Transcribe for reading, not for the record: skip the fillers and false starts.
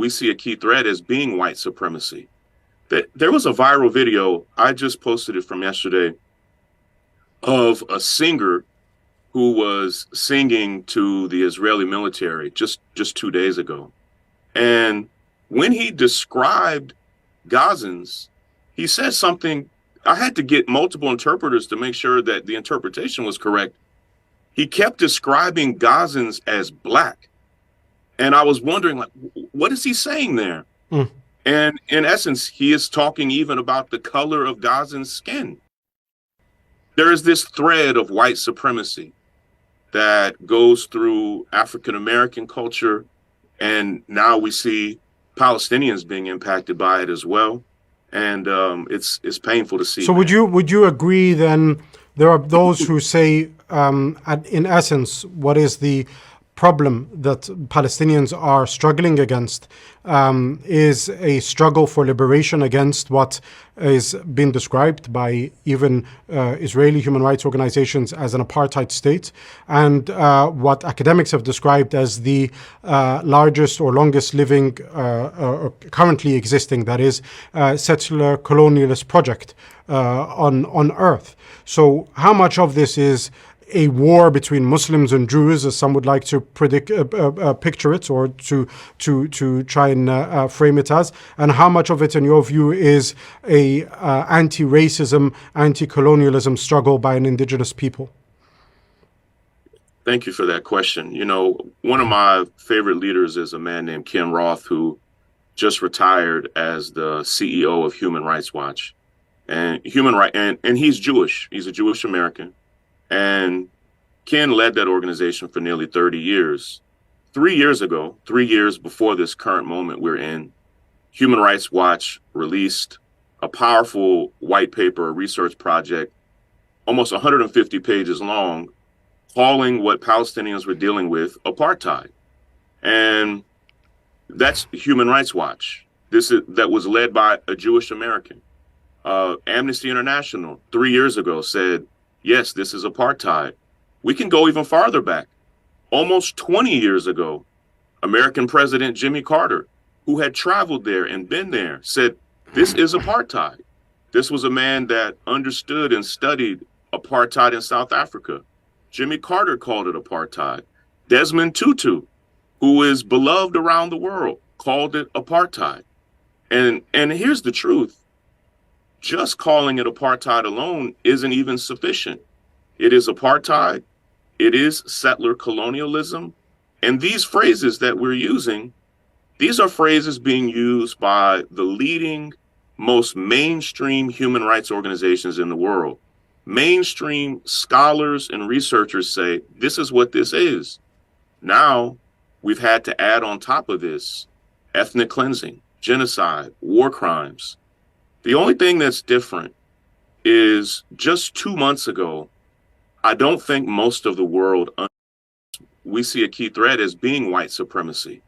we see a key thread as being white supremacy. That there was a viral video, I just posted it from yesterday, of a singer who was singing to the Israeli military just 2 days ago. And when he described Gazans, he said something. I had to get multiple interpreters to make sure that the interpretation was correct. He kept describing Gazans as black. And I was wondering, like, what is he saying there? Mm. And in essence, he is talking even about the color of Gazans' skin. There is this thread of white supremacy that goes through African American culture, and now we see Palestinians being impacted by it as well. And it's painful to see. So would you agree then there are those who say, in essence, what is the problem that Palestinians are struggling against is a struggle for liberation against what is being described by even Israeli human rights organizations as an apartheid state, and what academics have described as the largest or longest living, currently existing, that is, settler colonialist project on Earth. So how much of this is a war between Muslims and Jews, as some would like to picture it, or to try and frame it as, and how much of it, in your view, is a anti-racism, anti-colonialism struggle by an indigenous people? Thank you for that question. You know, one of my favorite leaders is a man named Ken Roth, who just retired as the CEO of Human Rights Watch. And and he's Jewish. He's a Jewish American. And Ken led that organization for nearly 30 years. 3 years ago, 3 years before this current moment we're in, Human Rights Watch released a powerful white paper, a research project, almost 150 pages long, calling what Palestinians were dealing with apartheid. And that's Human Rights Watch. That was led by a Jewish American. Amnesty International 3 years ago said, yes, this is apartheid. We can go even farther back. Almost 20 years ago, American President Jimmy Carter, who had traveled there and been there, said, this is apartheid. This was a man that understood and studied apartheid in South Africa. Jimmy Carter called it apartheid. Desmond Tutu, who is beloved around the world, called it apartheid. And here's the truth. Just calling it apartheid alone isn't even sufficient. It is apartheid. It is settler colonialism. And these phrases that we're using, these are phrases being used by the leading, most mainstream human rights organizations in the world. Mainstream scholars and researchers say, this is what this is. Now, we've had to add on top of this ethnic cleansing, genocide, war crimes. The only thing that's different is just 2 months ago, I don't think most of the world, we see a key thread as being white supremacy.